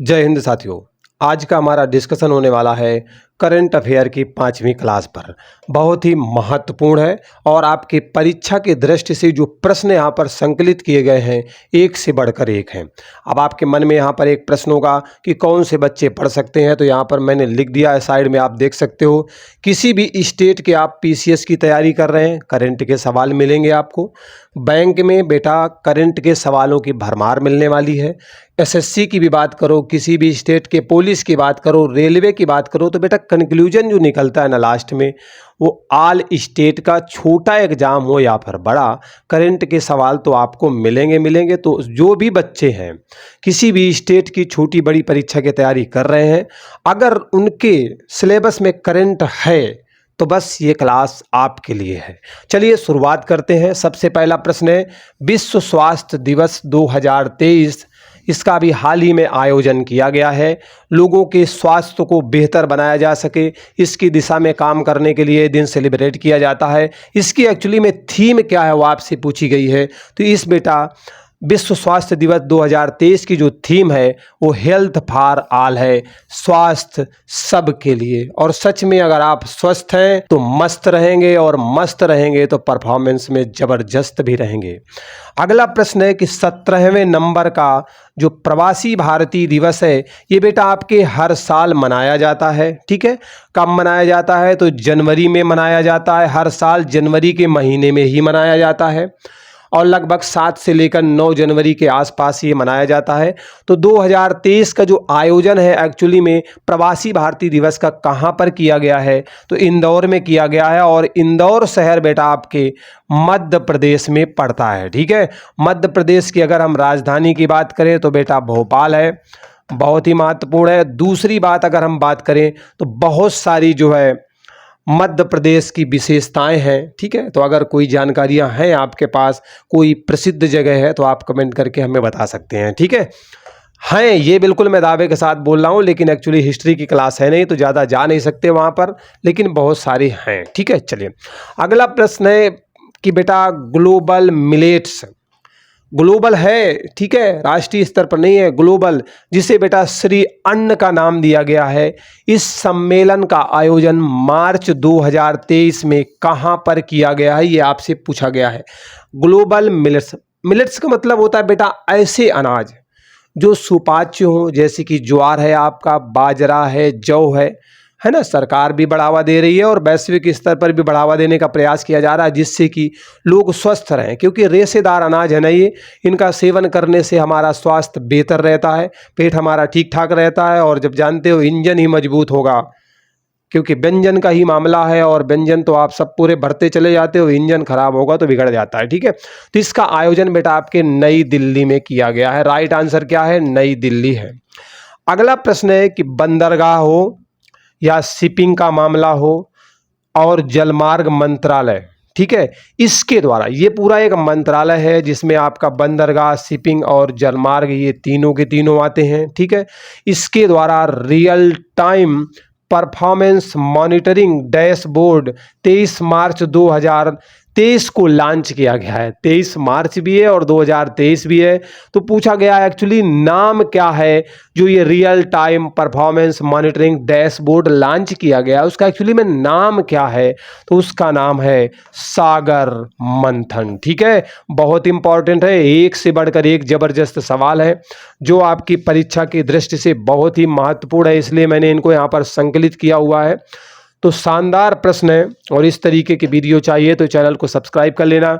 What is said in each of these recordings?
जय हिंद साथियों। आज का हमारा डिस्कशन होने वाला है करंट अफेयर की 5वीं क्लास पर। बहुत ही महत्वपूर्ण है और आपकी परीक्षा की दृष्टि से जो प्रश्न यहाँ पर संकलित किए गए हैं एक से बढ़कर एक हैं। अब आपके मन में यहाँ पर एक प्रश्न होगा कि कौन से बच्चे पढ़ सकते हैं, तो यहाँ पर मैंने लिख दिया है, साइड में आप देख सकते हो। किसी भी स्टेट के आप पीसीएस की तैयारी कर रहे हैं, करंट के सवाल मिलेंगे आपको। बैंक में बेटा करंट के सवालों की भरमार मिलने वाली है। एसएससी की भी बात करो, किसी भी स्टेट के पुलिस की बात करो, रेलवे की बात करो, तो बेटा कंक्लूजन जो निकलता है ना लास्ट में, वो ऑल स्टेट का छोटा एग्जाम हो या फिर बड़ा, करंट के सवाल तो आपको मिलेंगे। तो जो भी बच्चे हैं किसी भी स्टेट की छोटी बड़ी परीक्षा की तैयारी कर रहे हैं, अगर उनके सिलेबस में करंट है तो बस ये क्लास आपके लिए है। चलिए शुरुआत करते हैं। सबसे पहला प्रश्न है, विश्व स्वास्थ्य दिवस 2023 इसका भी हाल ही में आयोजन किया गया है। लोगों के स्वास्थ्य को बेहतर बनाया जा सके, इसकी दिशा में काम करने के लिए दिन सेलिब्रेट किया जाता है। इसकी एक्चुअली में थीम क्या है वो आपसे पूछी गई है। तो इस बेटा विश्व स्वास्थ्य दिवस 2023 की जो थीम है वो हेल्थ फॉर ऑल है, स्वास्थ्य सब के लिए। और सच में अगर आप स्वस्थ हैं तो मस्त रहेंगे, और मस्त रहेंगे तो परफॉर्मेंस में जबरदस्त भी रहेंगे। अगला प्रश्न है कि 17वें नंबर का जो प्रवासी भारतीय दिवस है, ये बेटा आपके हर साल मनाया जाता है। ठीक है, कब मनाया जाता है? तो जनवरी में मनाया जाता है। हर साल जनवरी के महीने में ही मनाया जाता है और लगभग 7 से लेकर 9 जनवरी के आसपास ये मनाया जाता है। तो 2023 का जो आयोजन है एक्चुअली में प्रवासी भारतीय दिवस का कहाँ पर किया गया है? तो इंदौर में किया गया है। और इंदौर शहर बेटा आपके मध्य प्रदेश में पड़ता है। ठीक है, मध्य प्रदेश की अगर हम राजधानी की बात करें तो बेटा भोपाल है, बहुत ही महत्वपूर्ण है। दूसरी बात अगर हम बात करें तो बहुत सारी जो है मध्य प्रदेश की विशेषताएं हैं। ठीक है, तो अगर कोई जानकारियां हैं आपके पास, कोई प्रसिद्ध जगह है, तो आप कमेंट करके हमें बता सकते हैं। ठीक है, हैं ये बिल्कुल मैं दावे के साथ बोल रहा हूं, लेकिन एक्चुअली हिस्ट्री की क्लास है नहीं तो ज़्यादा जा नहीं सकते वहां पर, लेकिन बहुत सारी हैं। ठीक है, चलिए अगला प्रश्न है कि बेटा ग्लोबल मिलेट्स, ग्लोबल है, ठीक है, राष्ट्रीय स्तर पर नहीं है, ग्लोबल, जिसे बेटा श्री अन्न का नाम दिया गया है। इस सम्मेलन का आयोजन मार्च 2023 में कहां पर किया गया है, ये आपसे पूछा गया है। ग्लोबल मिलेट्स, मिलेट्स का मतलब होता है बेटा ऐसे अनाज जो सुपाच्य हो, जैसे कि ज्वार है, आपका बाजरा है, जौ है ना। सरकार भी बढ़ावा दे रही है और वैश्विक स्तर पर भी बढ़ावा देने का प्रयास किया जा रहा है, जिससे कि लोग स्वस्थ रहें, क्योंकि रेशेदार अनाज है ना ये, इनका सेवन करने से हमारा स्वास्थ्य बेहतर रहता है, पेट हमारा ठीक ठाक रहता है, और जब जानते हो इंजन ही मजबूत होगा, क्योंकि व्यंजन का ही मामला है, और व्यंजन तो आप सब पूरे भरते चले जाते हो, इंजन खराब होगा तो बिगड़ जाता है। ठीक है, तो इसका आयोजन बेटा आपके नई दिल्ली में किया गया है। राइट आंसर क्या है? नई दिल्ली है। अगला प्रश्न है कि बंदरगाह हो या शिपिंग का मामला हो और जलमार्ग मंत्रालय, ठीक है, इसके द्वारा, ये पूरा एक मंत्रालय है जिसमें आपका बंदरगाह, शिपिंग और जलमार्ग ये तीनों के तीनों आते हैं। ठीक है, इसके द्वारा real time performance monitoring dashboard 23 मार्च 2023 को लॉन्च किया गया है। 23 मार्च भी है और 2023 भी है। तो पूछा गया एक्चुअली नाम क्या है जो ये real time performance monitoring dashboard launch किया गया है, उसका एक्चुअली में नाम क्या है? तो उसका नाम है सागर मंथन। ठीक है, बहुत इंपॉर्टेंट है, एक से बढ़कर एक जबरदस्त सवाल है जो आपकी परीक्षा की दृष्टि से बहुत ही महत्वपूर्ण है, इसलिए मैंने इनको यहाँ पर संकलित किया हुआ है। तो शानदार प्रश्न है, और इस तरीके की वीडियो चाहिए तो चैनल को सब्सक्राइब कर लेना,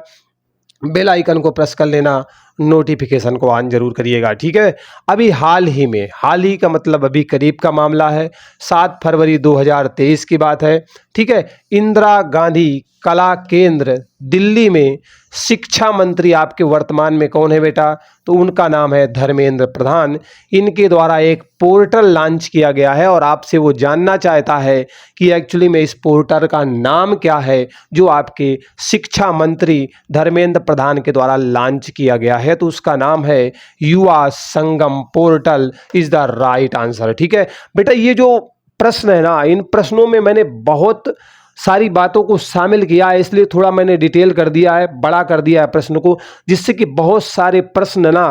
बेल आइकन को प्रेस कर लेना, नोटिफिकेशन को ऑन जरूर करिएगा। ठीक है, अभी हाल ही का मतलब अभी करीब का मामला है, 7 फरवरी 2023 की बात है। ठीक है, इंदिरा गांधी कला केंद्र दिल्ली में शिक्षा मंत्री आपके वर्तमान में कौन है बेटा? तो उनका नाम है धर्मेंद्र प्रधान। इनके द्वारा एक पोर्टल लॉन्च किया गया है, और आपसे वो जानना चाहता है कि एक्चुअली में इस पोर्टल का नाम क्या है जो आपके शिक्षा मंत्री धर्मेंद्र प्रधान के द्वारा लॉन्च किया गया है। तो उसका नाम है Yuva Sangam portal is the right answer. ठीक है बेटा, ये जो प्रश्न है ना, इन प्रश्नों में मैंने बहुत सारी बातों को शामिल किया है, इसलिए थोड़ा मैंने डिटेल कर दिया है, बड़ा कर दिया है प्रश्न को, जिससे कि बहुत सारे प्रश्न ना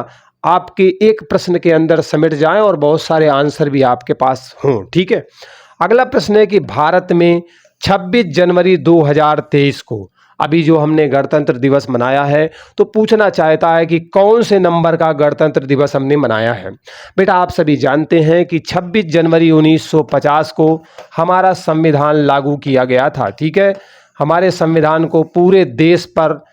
आपके एक प्रश्न के अंदर समेट जाएं और बहुत सारे आंसर भी आपके पास हों। ठीक है, अगला प्रश्न है कि भारत में 26 जनवरी 2023 को अभी जो हमने गणतंत्र दिवस मनाया है, तो पूछना चाहता है कि कौन से नंबर का गणतंत्र दिवस हमने मनाया है। बेटा आप सभी जानते हैं कि 26 जनवरी 1950 को हमारा संविधान लागू किया गया था। ठीक है, हमारे संविधान को पूरे देश पर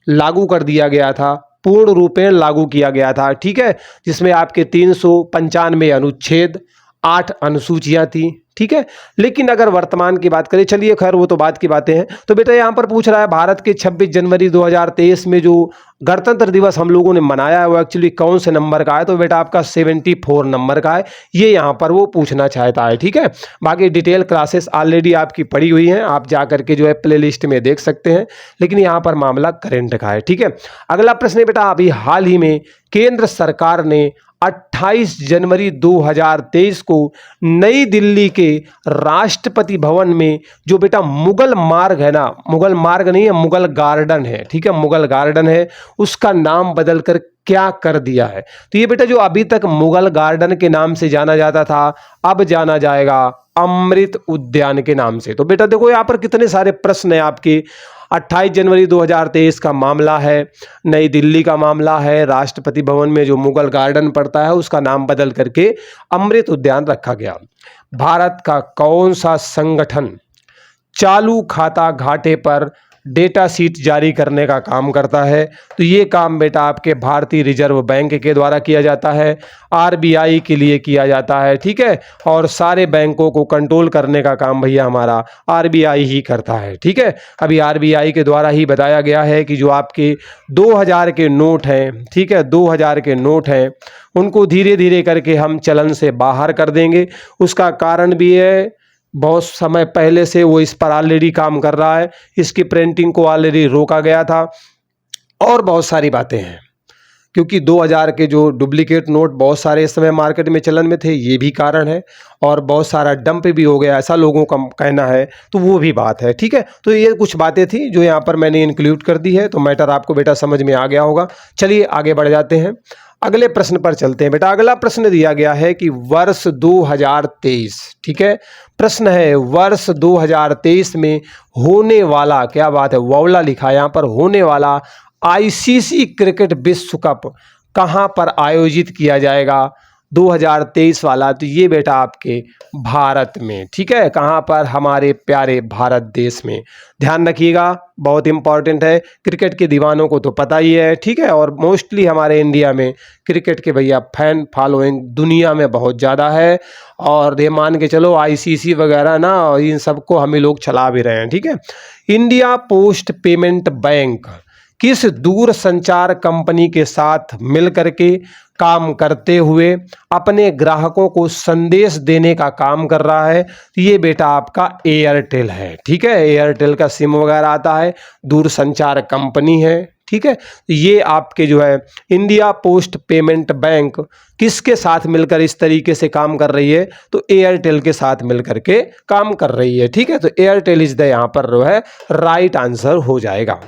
लागू कर दिया गया था, पूर्ण रूपेण लागू किया गया था। ठीक है, जिसमें आपके 395 अनुच्छेद, 8 अनुसूचियां थी। ठीक है, लेकिन अगर वर्तमान की बात करें, चलिए खैर वो तो बात की बातें हैं। तो बेटा यहाँ पर पूछ रहा है भारत के 26 जनवरी 2023 में जो गणतंत्र दिवस हम लोगों ने मनाया है वो एक्चुअली कौन से नंबर का है। तो बेटा आपका 74 नंबर का है, ये यहाँ पर वो पूछना चाहता है। ठीक है, बाकी डिटेल क्लासेस ऑलरेडी आपकी पड़ी हुई हैं, आप जा करके जो है प्ले लिस्ट में देख सकते हैं, लेकिन यहाँ पर मामला करंट का है। ठीक है, अगला प्रश्न है बेटा, अभी हाल ही में केंद्र सरकार ने 28 जनवरी 2023 को नई दिल्ली के राष्ट्रपति भवन में जो बेटा मुगल मार्ग है ना, मुगल मार्ग नहीं है, मुगल गार्डन है। ठीक है, मुगल गार्डन है, उसका नाम बदलकर क्या कर दिया है। तो ये बेटा जो अभी तक मुगल गार्डन के नाम से जाना जाता था, अब जाना जाएगा अमृत उद्यान के नाम से। तो बेटा देखो यहाँ पर कितने सारे प्रश्न हैं आपके। 28 जनवरी 2023 का मामला है, नई दिल्ली का मामला है, राष्ट्रपति भवन में जो मुगल गार्डन पड़ता है उसका नाम बदल करके अमृत उद्यान रखा गया। भारत का कौन सा संगठन चालू खाता घाटे पर डेटा शीट जारी करने का काम करता है। तो ये काम बेटा आपके भारतीय रिजर्व बैंक के द्वारा किया जाता है, आरबीआई के लिए किया जाता है। ठीक है, और सारे बैंकों को कंट्रोल करने का काम भैया हमारा आरबीआई ही करता है। ठीक है, अभी आरबीआई के द्वारा ही बताया गया है कि जो आपके 2000 के नोट हैं, ठीक है, 2000 के नोट हैं, उनको धीरे धीरे करके हम चलन से बाहर कर देंगे। उसका कारण भी है, बहुत समय पहले से वो इस पर ऑलरेडी काम कर रहा है, इसकी प्रिंटिंग को ऑलरेडी रोका गया था और बहुत सारी बातें हैं, क्योंकि 2000 के जो डुप्लीकेट नोट बहुत सारे इस समय मार्केट में चलन में थे, ये भी कारण है, और बहुत सारा डंप भी हो गया, ऐसा लोगों का कहना है, तो वो भी बात है। ठीक है, तो ये कुछ बातें थी जो यहाँ पर मैंने इंक्लूड कर दी है, तो मैटर आपको बेटा समझ में आ गया होगा। चलिए आगे बढ़ जाते हैं, अगले प्रश्न पर चलते हैं। बेटा अगला प्रश्न दिया गया है कि वर्ष 2023, ठीक है, प्रश्न है वर्ष 2023 में होने वाला, क्या बात है, वावला लिखा है यहाँ पर, होने वाला आईसीसी क्रिकेट विश्व कप कहाँ पर आयोजित किया जाएगा 2023 वाला। तो ये बेटा आपके भारत में, ठीक है, कहाँ पर, हमारे प्यारे भारत देश में। ध्यान रखिएगा, बहुत इंपॉर्टेंट है, क्रिकेट के दीवानों को तो पता ही है। ठीक है, और मोस्टली हमारे इंडिया में क्रिकेट के भैया फैन फॉलोइंग दुनिया में बहुत ज़्यादा है, और ये मान के चलो आईसीसी वगैरह ना, इन सबको हम ही लोग चला भी रहे हैं। ठीक है, इंडिया पोस्ट पेमेंट बैंक किस दूर संचार कंपनी के साथ मिलकर के काम करते हुए अपने ग्राहकों को संदेश देने का काम कर रहा है। तो ये बेटा आपका एयरटेल है। ठीक है, एयरटेल का सिम वगैरह आता है, दूर संचार कंपनी है। ठीक है, तो ये आपके जो है इंडिया पोस्ट पेमेंट बैंक किसके साथ मिलकर इस तरीके से काम कर रही है, तो एयरटेल के साथ मिलकर के काम कर रही है। ठीक है, तो एयरटेल इज द यहाँ पर जो है राइट आंसर हो जाएगा।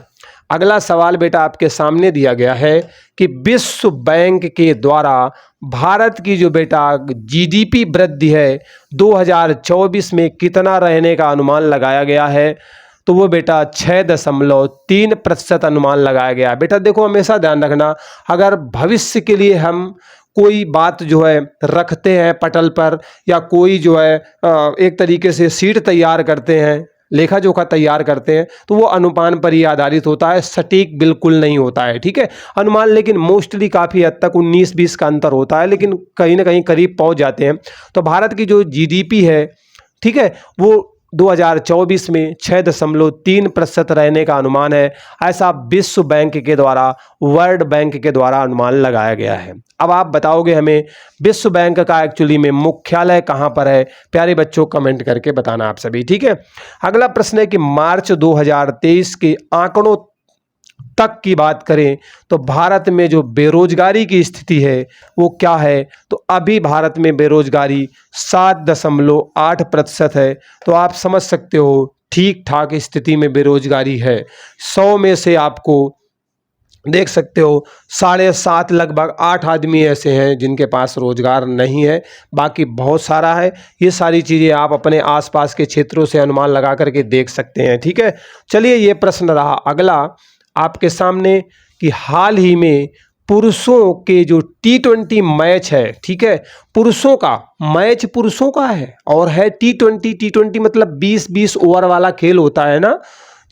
अगला सवाल बेटा आपके सामने दिया गया है कि विश्व बैंक के द्वारा भारत की जो बेटा जीडीपी वृद्धि है 2024 में कितना रहने का अनुमान लगाया गया है। तो वो बेटा 6.3% अनुमान लगाया गया है। बेटा देखो हमेशा ध्यान रखना, अगर भविष्य के लिए हम कोई बात जो है रखते हैं पटल पर, या कोई जो है एक तरीके से शीट तैयार करते हैं, लेखा जोखा तैयार करते हैं, तो वो अनुमान पर ही आधारित होता है, सटीक बिल्कुल नहीं होता है। ठीक है, अनुमान लेकिन मोस्टली काफ़ी हद तक 19-20 का अंतर होता है, लेकिन कहीं ना कहीं करीब पहुंच जाते हैं। तो भारत की जो जीडीपी है, ठीक है, वो 2024 में 6.3% रहने का अनुमान है, ऐसा विश्व बैंक के द्वारा, वर्ल्ड बैंक के द्वारा अनुमान लगाया गया है। अब आप बताओगे हमें विश्व बैंक का एक्चुअली में मुख्यालय कहाँ पर है, प्यारे बच्चों कमेंट करके बताना आप सभी। ठीक है, अगला प्रश्न है कि मार्च 2023 के आंकड़ों तक की बात करें तो भारत में जो बेरोजगारी की स्थिति है वो क्या है। तो अभी भारत में बेरोजगारी 7.8% है। तो आप समझ सकते हो ठीक ठाक स्थिति में बेरोजगारी है। 100 में से आपको देख सकते हो 7.5 लगभग 8 आदमी ऐसे हैं जिनके पास रोजगार नहीं है, बाकी बहुत सारा है। ये सारी चीज़ें आप अपने आसपास के क्षेत्रों से अनुमान लगा करके देख सकते हैं। ठीक है, चलिए ये प्रश्न रहा अगला आपके सामने कि हाल ही में पुरुषों के जो T20 मैच है, ठीक है, पुरुषों का मैच पुरुषों का है और है T20 मतलब 20-20 ओवर वाला खेल होता है ना,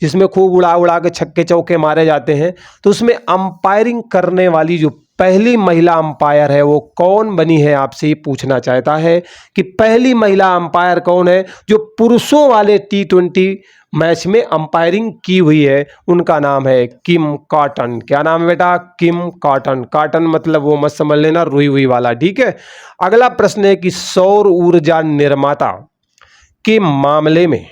जिसमें खूब उड़ा उड़ा के छक्के चौके मारे जाते हैं। तो उसमें अंपायरिंग करने वाली जो पहली महिला अंपायर है वो कौन बनी है, आपसे ये पूछना चाहता है कि पहली महिला अंपायर कौन है जो पुरुषों वाले T20 मैच में अंपायरिंग की हुई है। उनका नाम है किम कॉटन। क्या नाम है बेटा? किम कॉटन। कॉटन मतलब वो मत समझ लेना रुई हुई वाला। ठीक है, अगला प्रश्न है कि सौर ऊर्जा निर्माता के मामले में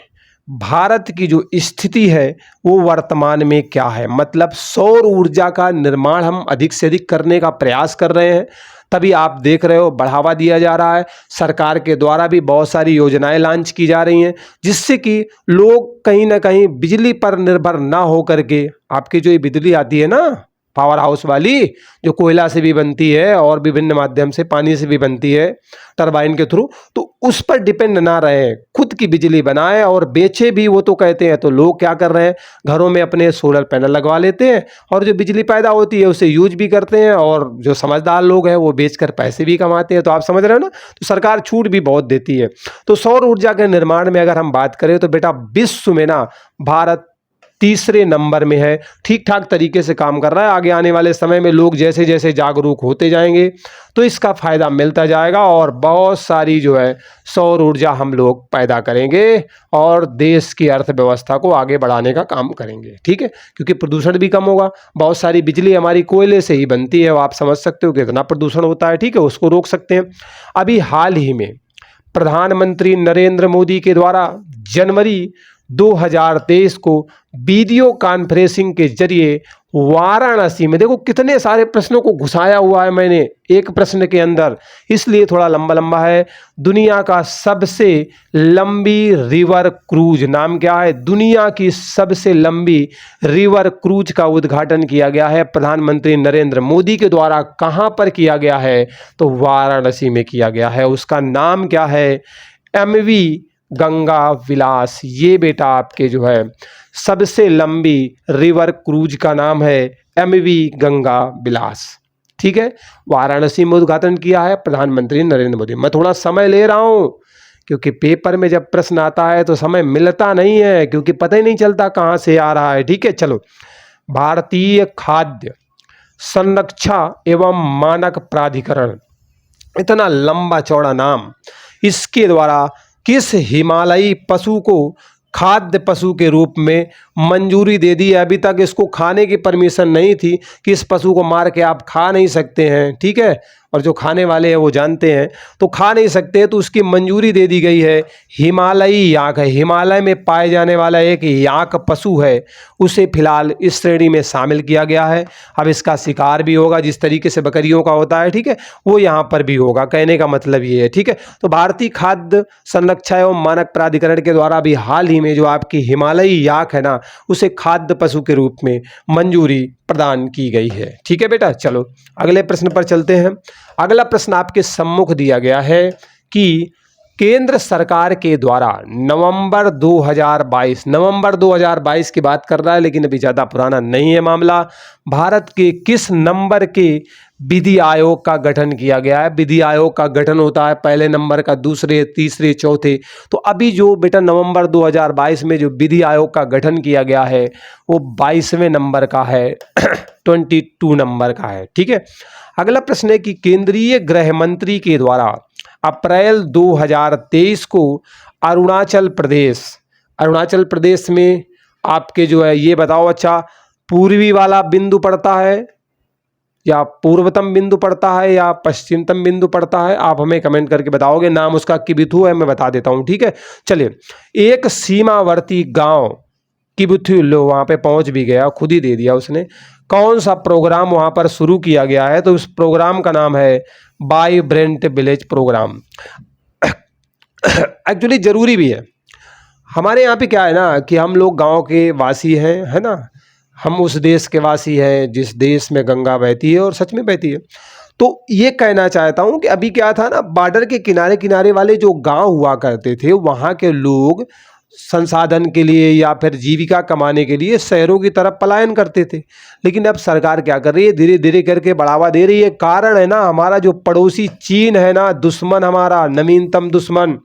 भारत की जो स्थिति है वो वर्तमान में क्या है। मतलब सौर ऊर्जा का निर्माण हम अधिक से अधिक करने का प्रयास कर रहे हैं, तभी आप देख रहे हो बढ़ावा दिया जा रहा है। सरकार के द्वारा भी बहुत सारी योजनाएं लॉन्च की जा रही हैं जिससे कि लोग कहीं ना कहीं बिजली पर निर्भर ना हो करके, आपकी जो ये बिजली आती है ना पावर हाउस वाली, जो कोयला से भी बनती है और विभिन्न माध्यम से पानी से भी बनती है टरबाइन के थ्रू, तो उस पर डिपेंड ना रहे, खुद की बिजली बनाए और बेचे भी वो तो कहते हैं। तो लोग क्या कर रहे हैं, घरों में अपने सोलर पैनल लगवा लेते हैं और जो बिजली पैदा होती है उसे यूज भी करते हैं, और जो समझदार लोग हैं वो बेचकर पैसे भी कमाते हैं। तो आप समझ रहे हो ना, तो सरकार छूट भी बहुत देती है। तो सौर ऊर्जा के निर्माण में अगर हम बात करें तो बेटा विश्व में ना भारत तीसरे नंबर में है, ठीक ठाक तरीके से काम कर रहा है। आगे आने वाले समय में लोग जैसे जैसे जागरूक होते जाएंगे तो इसका फायदा मिलता जाएगा और बहुत सारी जो है सौर ऊर्जा हम लोग पैदा करेंगे और देश की अर्थव्यवस्था को आगे बढ़ाने का काम करेंगे। ठीक है, क्योंकि प्रदूषण भी कम होगा। बहुत सारी बिजली हमारी कोयले से ही बनती है, आप समझ सकते हो कितना प्रदूषण होता है। ठीक है, उसको रोक सकते हैं। अभी हाल ही में प्रधानमंत्री नरेंद्र मोदी के द्वारा जनवरी 2023 को वीडियो कॉन्फ्रेंसिंग के जरिए वाराणसी में, देखो कितने सारे प्रश्नों को घुसाया हुआ है मैंने एक प्रश्न के अंदर, इसलिए थोड़ा लंबा लंबा है। दुनिया का सबसे लंबी रिवर क्रूज, नाम क्या है? दुनिया की सबसे लंबी रिवर क्रूज का उद्घाटन किया गया है प्रधानमंत्री नरेंद्र मोदी के द्वारा। कहां पर किया गया है? तो वाराणसी में किया गया है। उसका नाम क्या है? MV गंगा विलास। ये बेटा आपके जो है सबसे लंबी रिवर क्रूज का नाम है MV गंगा विलास। ठीक है, वाराणसी में उद्घाटन किया है प्रधानमंत्री नरेंद्र मोदी। मैं थोड़ा समय ले रहा हूं क्योंकि पेपर में जब प्रश्न आता है तो समय मिलता नहीं है, क्योंकि पता ही नहीं चलता कहां से आ रहा है। ठीक है, चलो, भारतीय खाद्य संरक्षा एवं मानक प्राधिकरण, इतना लंबा चौड़ा नाम, इसके द्वारा किस हिमालयी पशु को खाद्य पशु के रूप में मंजूरी दे दी है? अभी तक इसको खाने की परमिशन नहीं थी कि इस पशु को मार के आप खा नहीं सकते हैं। ठीक है, और जो खाने वाले हैं वो जानते हैं, तो खा नहीं सकते, तो उसकी मंजूरी दे दी गई है। हिमालयी याक है, हिमालय में पाए जाने वाला एक याक पशु है, उसे फिलहाल इस श्रेणी में शामिल किया गया है। अब इसका शिकार भी होगा जिस तरीके से बकरियों का होता है, ठीक है, वो यहाँ पर भी होगा। कहने का मतलब ये है। ठीक है, तो भारतीय खाद्य संरक्षा एवं मानक प्राधिकरण के द्वारा भी हाल ही में जो आपकी हिमालयी याक है ना, उसे खाद्य पशु के रूप में मंजूरी प्रदान की गई है। ठीक है बेटा, चलो अगले प्रश्न पर चलते हैं। अगला प्रश्न आपके सम्मुख दिया गया है कि केंद्र सरकार के द्वारा नवंबर 2022 की बात कर रहा है, लेकिन अभी ज़्यादा पुराना नहीं है मामला। भारत के किस नंबर के विधि आयोग का गठन किया गया है? विधि आयोग का गठन होता है पहले नंबर का, दूसरे, तीसरे, चौथे। तो अभी जो बेटा नवंबर 2022 में जो विधि आयोग का गठन किया गया है वो 22वें नंबर का है 22 नंबर का है। ठीक है, अगला प्रश्न है कि केंद्रीय गृह मंत्री के द्वारा अप्रैल 2023 को अरुणाचल प्रदेश में आपके जो है, ये बताओ अच्छा, पूर्वी वाला बिंदु पड़ता है या पूर्वतम बिंदु पड़ता है या पश्चिमतम बिंदु पड़ता है? आप हमें कमेंट करके बताओगे। नाम उसका किबिथु है, मैं बता देता हूं। ठीक है, चलिए, एक सीमावर्ती गांव किबिथु, लो वहां पे पहुंच भी गया, खुद ही दे दिया उसने। कौन सा प्रोग्राम वहां पर शुरू किया गया है? तो उस प्रोग्राम का नाम है वाइब्रेंट विलेज प्रोग्राम। एक्चुअली जरूरी भी है। हमारे यहाँ पे क्या है ना कि हम लोग गांव के वासी हैं, है ना, हम उस देश के वासी हैं जिस देश में गंगा बहती है और सच में बहती है। तो ये कहना चाहता हूँ कि अभी क्या था ना, बॉर्डर के किनारे किनारे वाले जो गांव हुआ करते थे वहाँ के लोग संसाधन के लिए या फिर जीविका कमाने के लिए शहरों की तरफ पलायन करते थे। लेकिन अब सरकार क्या कर रही है, धीरे धीरे करके बढ़ावा दे रही है। कारण है ना, हमारा जो पड़ोसी चीन है ना, दुश्मन, हमारा नवीनतम दुश्मन।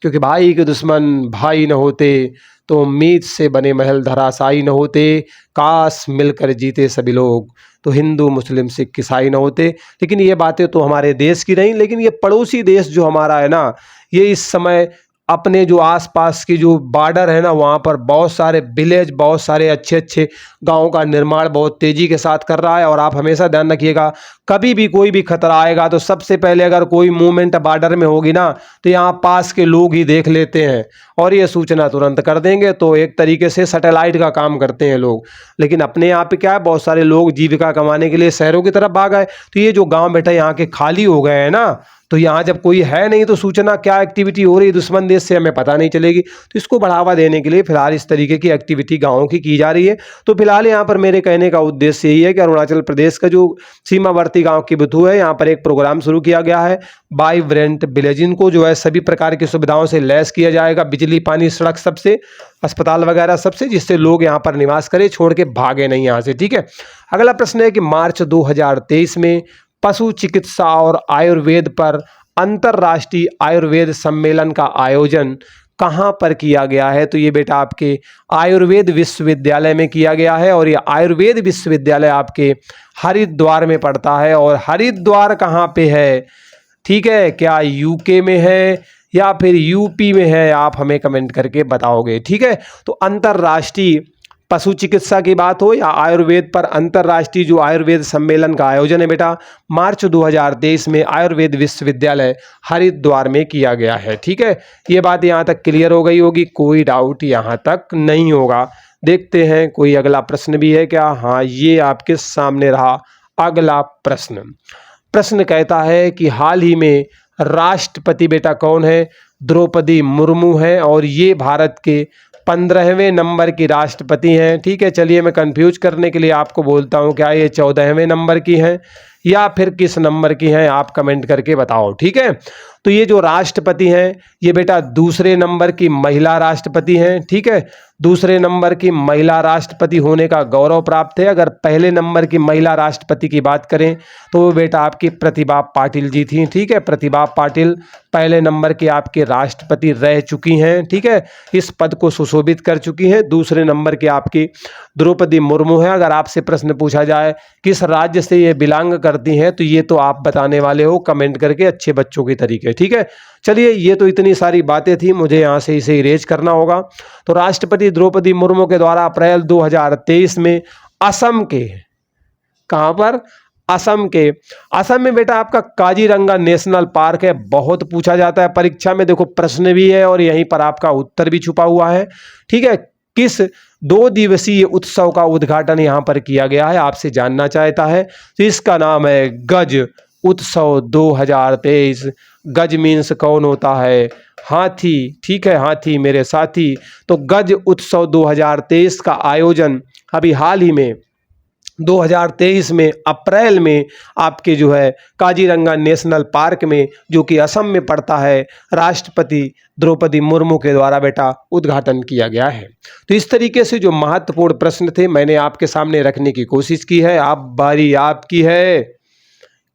क्योंकि भाई के दुश्मन भाई न होते तो मीत से बने महल धराशायी न होते, काश मिलकर जीते सभी लोग तो हिंदू मुस्लिम सिख ईसाई न होते। लेकिन ये बातें तो हमारे देश की नहीं, लेकिन ये पड़ोसी देश जो हमारा है ना, ये इस समय अपने जो आसपास की जो बॉर्डर है ना, वहाँ पर बहुत सारे विलेज, बहुत सारे अच्छे अच्छे गाँव का निर्माण बहुत तेज़ी के साथ कर रहा है। और आप हमेशा ध्यान रखिएगा, कभी भी कोई भी खतरा आएगा तो सबसे पहले अगर कोई मूवमेंट बॉर्डर में होगी ना, तो यहाँ पास के लोग ही देख लेते हैं और ये सूचना तुरंत कर देंगे। तो एक तरीके से सैटेलाइट का काम करते हैं लोग। लेकिन अपने यहाँ पे क्या है, बहुत सारे लोग जीविका कमाने के लिए शहरों की तरफ भाग आए। तो ये जो गाँव बेटा यहाँ के खाली हो गए हैं ना, तो यहाँ जब कोई है नहीं तो सूचना क्या एक्टिविटी हो रही है दुश्मन देश से हमें पता नहीं चलेगी। तो इसको बढ़ावा देने के लिए फिलहाल इस तरीके की एक्टिविटी गाँवों की जा रही है। तो फिलहाल यहाँ पर मेरे कहने का उद्देश्य यही है कि अरुणाचल प्रदेश का जो सीमावर्ती गाँव की बुथू है, यहाँ पर एक प्रोग्राम शुरू किया गया है। वाइब्रेंट विलेज, इनको जो है सभी प्रकार की सुविधाओं से लैस किया जाएगा, बिजली, पानी, सड़क सबसे, अस्पताल वगैरह सबसे, जिससे लोग यहाँ पर निवास करें, छोड़ के भागे नहीं यहाँ से। ठीक है। अगला प्रश्न है कि मार्च 2023 में पशु चिकित्सा और आयुर्वेद पर अंतर्राष्ट्रीय आयुर्वेद सम्मेलन का आयोजन कहाँ पर किया गया है? तो ये बेटा आपके आयुर्वेद विश्वविद्यालय में किया गया है। और ये आयुर्वेद विश्वविद्यालय आपके हरिद्वार में पड़ता है। और हरिद्वार कहाँ पे है? ठीक है, क्या यूके में है या फिर यूपी में है? आप हमें कमेंट करके बताओगे। ठीक है। तो अंतर्राष्ट्रीय पशु चिकित्सा की बात हो या आयुर्वेद पर अंतर्राष्ट्रीय जो आयुर्वेद सम्मेलन का आयोजन है बेटा, मार्च 2023 में आयुर्वेद विश्वविद्यालय हरिद्वार में किया गया है। ठीक है, ये बात यहाँ तक क्लियर हो गई होगी, कोई डाउट यहाँ तक नहीं होगा। देखते हैं कोई अगला प्रश्न भी है क्या। हाँ, ये आपके सामने रहा अगला प्रश्न। प्रश्न कहता है कि हाल ही में राष्ट्रपति बेटा कौन है? द्रौपदी मुर्मू है और ये भारत के 15वें नंबर की राष्ट्रपति हैं। ठीक है, चलिए मैं कंफ्यूज करने के लिए आपको बोलता हूँ, क्या ये 14वें नंबर की हैं या फिर किस नंबर की हैं? आप कमेंट करके बताओ। ठीक है। तो ये जो राष्ट्रपति हैं, ये बेटा दूसरे नंबर की महिला राष्ट्रपति हैं। ठीक है, दूसरे नंबर की महिला राष्ट्रपति होने का गौरव प्राप्त है। अगर पहले नंबर की महिला राष्ट्रपति की बात करें तो वो बेटा आपकी प्रतिभा पाटिल जी थी। ठीक है, प्रतिभा पाटिल पहले नंबर के आपके राष्ट्रपति रह चुकी हैं। ठीक है, इस पद को सुशोभित कर चुकी हैं। दूसरे नंबर के आपकी द्रौपदी मुर्मू हैं। अगर आपसे प्रश्न पूछा जाए किस राज्य से ये बिलोंग करती हैं, तो ये तो आप बताने वाले हो कमेंट करके, अच्छे बच्चों के तरीके। ठीक है, चलिए ये तो इतनी सारी बातें थी, मुझे यहाँ से इसे इरेज करना होगा। तो राष्ट्रपति द्रौपदी मुर्मू के द्वारा अप्रैल 2023 में असम के, कहाँ पर? असम में बेटा आपका काजीरंगा नेशनल पार्क है। बहुत पूछा जाता है परीक्षा में, देखो प्रश्न भी है और यहीं पर आपका उत्तर भी छुपा हुआ है। ठीक है, किस 2 दिवसीय उत्सव का उद्घाटन यहाँ पर किया गया है, आपसे जानना चाहता है। तो इसका नाम है गज उत्सव 2023। गज मीन्स कौन होता है? हाथी। ठीक है, हाथी मेरे साथी। तो गज उत्सव 2023 का आयोजन अभी हाल ही में 2023 में अप्रैल में आपके जो है काजीरंगा नेशनल पार्क में, जो कि असम में पड़ता है, राष्ट्रपति द्रौपदी मुर्मू के द्वारा बेटा उद्घाटन किया गया है। तो इस तरीके से जो महत्वपूर्ण प्रश्न थे मैंने आपके सामने रखने की कोशिश की है। आप बारी आपकी है,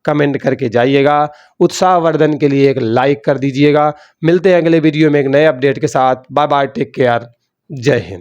कमेंट करके जाइएगा। उत्साहवर्धन के लिए एक लाइक कर दीजिएगा। मिलते हैं अगले वीडियो में एक नए अपडेट के साथ। बाय बाय, टेक केयर, जय हिंद।